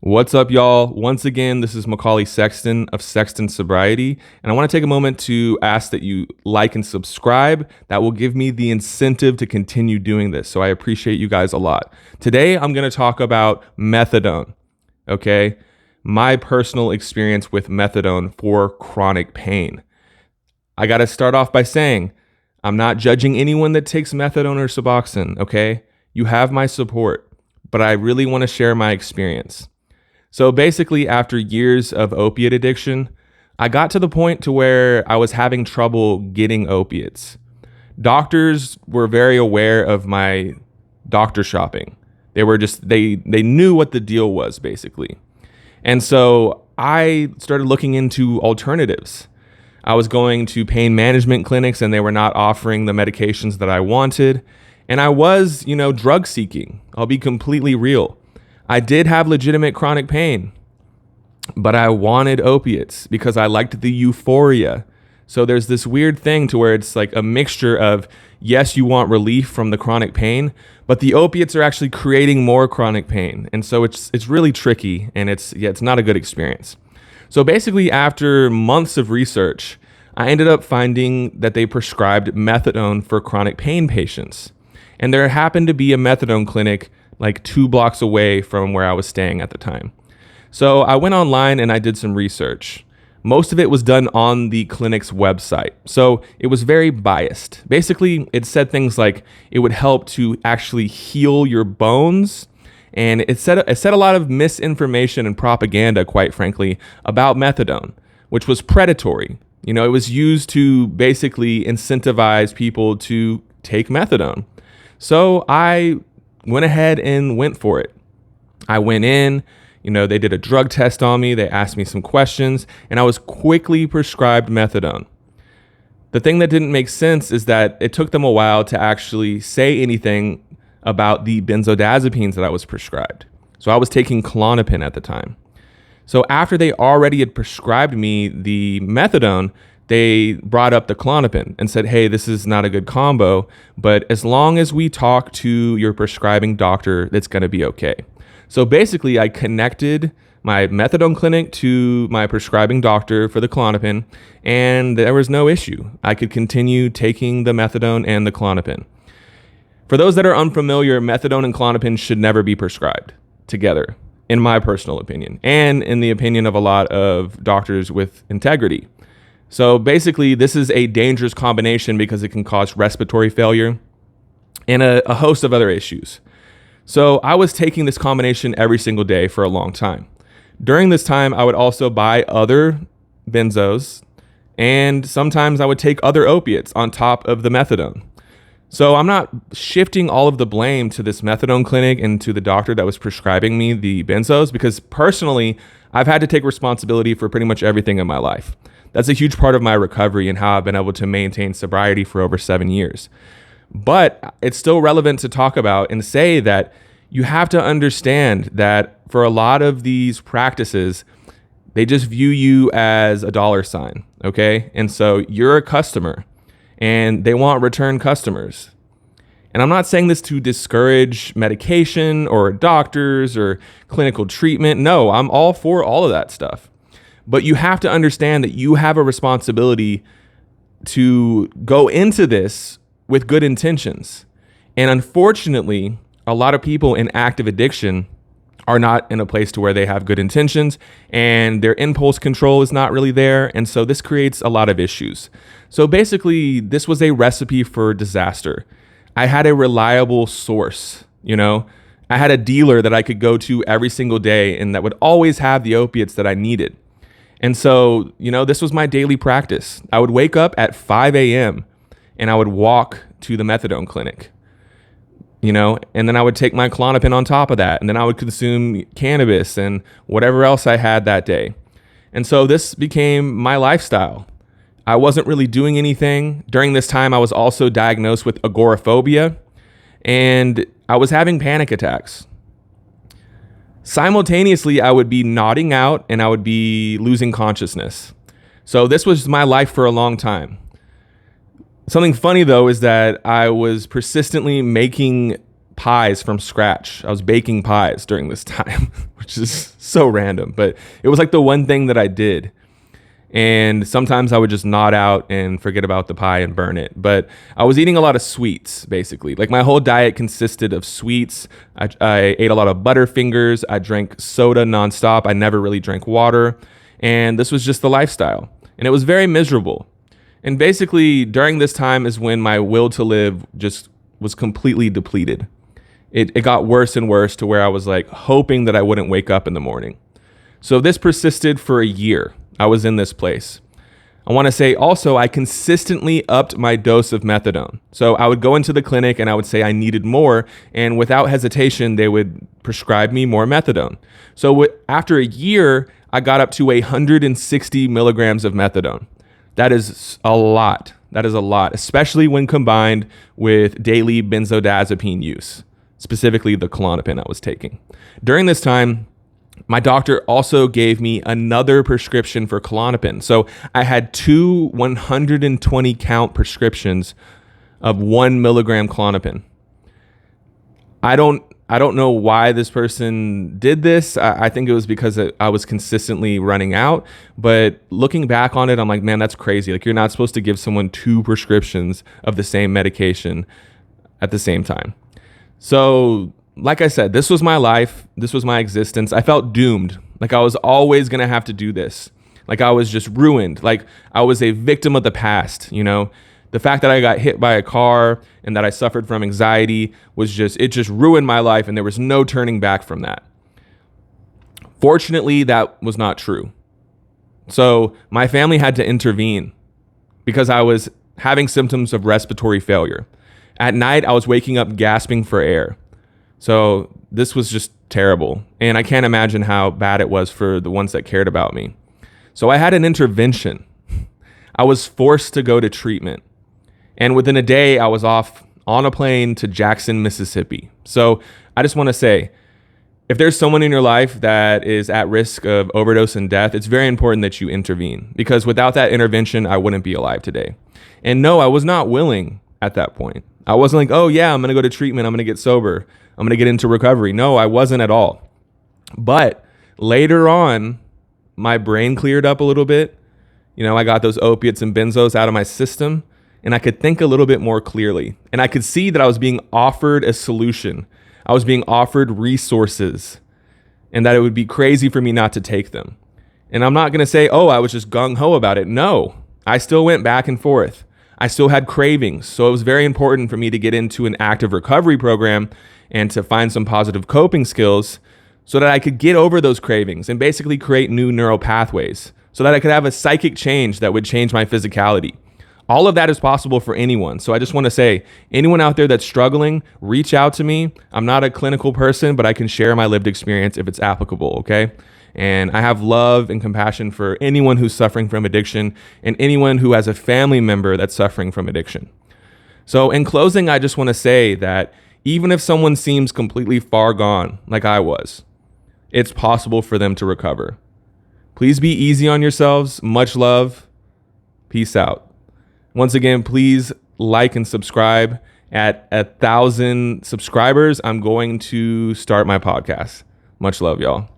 What's up, y'all? Once again, this is Macaulay Sexton of Sexton Sobriety, and I want to take a moment to ask that you like and subscribe. That will give me the incentive to continue doing this, so I appreciate you guys a lot. Today, I'm going to talk about methadone, okay? My personal experience with methadone for chronic pain. I got to start off by saying, I'm not judging anyone that takes methadone or Suboxone, okay? You have my support, but I really want to share my experience. So basically, after years of opiate addiction, I got to the point to where I was having trouble getting opiates. Doctors were very aware of my doctor shopping. They knew what the deal was, basically. And so I started looking into alternatives. I was going to pain management clinics and they were not offering the medications that I wanted. And I was, drug seeking. I'll be completely real. I did have legitimate chronic pain, but I wanted opiates because I liked the euphoria. So there's this weird thing to where it's like a mixture of, yes, you want relief from the chronic pain, but the opiates are actually creating more chronic pain. And so it's really tricky, and it's not a good experience. So basically, after months of research, I ended up finding that they prescribed methadone for chronic pain patients. And there happened to be a methadone clinic like 2 blocks away from where I was staying at the time. So I went online and I did some research. Most of it was done on the clinic's website. So it was very biased. Basically, it said things like it would help to actually heal your bones. And it said a lot of misinformation and propaganda, quite frankly, about methadone, which was predatory. It was used to basically incentivize people to take methadone. So I went ahead and went for it. I went in, they did a drug test on me. They asked me some questions and I was quickly prescribed methadone. The thing that didn't make sense is that it took them a while to actually say anything about the benzodiazepines that I was prescribed. So I was taking Klonopin at the time. So after they already had prescribed me the methadone, they brought up the Klonopin and said, hey, this is not a good combo, but as long as we talk to your prescribing doctor, it's going to be okay. So basically, I connected my methadone clinic to my prescribing doctor for the Klonopin, and there was no issue. I could continue taking the methadone and the Klonopin. For those that are unfamiliar, methadone and Klonopin should never be prescribed together, in my personal opinion, and in the opinion of a lot of doctors with integrity. So basically, this is a dangerous combination because it can cause respiratory failure and a host of other issues. So I was taking this combination every single day for a long time. During this time, I would also buy other benzos, and sometimes I would take other opiates on top of the methadone. So I'm not shifting all of the blame to this methadone clinic and to the doctor that was prescribing me the benzos, because personally, I've had to take responsibility for pretty much everything in my life. That's a huge part of my recovery and how I've been able to maintain sobriety for over 7 years. But it's still relevant to talk about and say that you have to understand that for a lot of these practices, they just view you as a dollar sign, okay? And so you're a customer and they want return customers. And I'm not saying this to discourage medication or doctors or clinical treatment. No, I'm all for all of that stuff. But you have to understand that you have a responsibility to go into this with good intentions. And unfortunately, a lot of people in active addiction are not in a place to where they have good intentions and their impulse control is not really there. And so this creates a lot of issues. So basically, this was a recipe for disaster. I had a reliable source, I had a dealer that I could go to every single day and that would always have the opiates that I needed. And so, this was my daily practice. I would wake up at 5 a.m. and I would walk to the methadone clinic, and then I would take my Klonopin on top of that. And then I would consume cannabis and whatever else I had that day. And so this became my lifestyle. I wasn't really doing anything. During this time, I was also diagnosed with agoraphobia and I was having panic attacks. Simultaneously, I would be nodding out and I would be losing consciousness. So this was my life for a long time. Something funny, though, is that I was persistently making pies from scratch. I was baking pies during this time, which is so random, but it was like the one thing that I did. And sometimes I would just nod out and forget about the pie and burn it. But I was eating a lot of sweets, basically. Like my whole diet consisted of sweets. I ate a lot of Butterfingers. I drank soda nonstop. I never really drank water. And this was just the lifestyle. And it was very miserable. And basically during this time is when my will to live just was completely depleted. It got worse and worse to where I was like hoping that I wouldn't wake up in the morning. So this persisted for a year. I was in this place. I want to say also I consistently upped my dose of methadone. So I would go into the clinic and I would say I needed more, and without hesitation, they would prescribe me more methadone. So after a year, I got up to 160 milligrams of methadone. That is a lot. That is a lot, especially when combined with daily benzodiazepine use, specifically the Klonopin I was taking. During this time, my doctor also gave me another prescription for Klonopin. So I had 2 120 count prescriptions of 1 milligram Klonopin. I don't know why this person did this. I think it was because I was consistently running out. But looking back on it, I'm like, man, that's crazy. Like, you're not supposed to give someone 2 prescriptions of the same medication at the same time. So like I said, this was my life. This was my existence. I felt doomed. Like I was always going to have to do this. Like I was just ruined. Like I was a victim of the past, you know? The fact that I got hit by a car and that I suffered from anxiety it just ruined my life, and there was no turning back from that. Fortunately, that was not true. So my family had to intervene because I was having symptoms of respiratory failure. At night, I was waking up gasping for air. So this was just terrible. And I can't imagine how bad it was for the ones that cared about me. So I had an intervention. I was forced to go to treatment. And within a day, I was off on a plane to Jackson, Mississippi. So I just want to say, if there's someone in your life that is at risk of overdose and death, it's very important that you intervene, because without that intervention, I wouldn't be alive today. And no, I was not willing at that point. I wasn't like, oh yeah, I'm going to go to treatment. I'm going to get sober. I'm going to get into recovery. No, I wasn't at all. But later on, my brain cleared up a little bit. You know, I got those opiates and benzos out of my system, and I could think a little bit more clearly. And I could see that I was being offered a solution. I was being offered resources, and that it would be crazy for me not to take them. And I'm not going to say, oh, I was just gung-ho about it. No, I still went back and forth. I still had cravings. So it was very important for me to get into an active recovery program and to find some positive coping skills so that I could get over those cravings and basically create new neural pathways so that I could have a psychic change that would change my physicality. All of that is possible for anyone. So I just want to say, anyone out there that's struggling, reach out to me. I'm not a clinical person, but I can share my lived experience if it's applicable, okay? And I have love and compassion for anyone who's suffering from addiction and anyone who has a family member that's suffering from addiction. So in closing, I just want to say that even if someone seems completely far gone, like I was, it's possible for them to recover. Please be easy on yourselves. Much love. Peace out. Once again, please like and subscribe. At 1,000 subscribers, I'm going to start my podcast. Much love, y'all.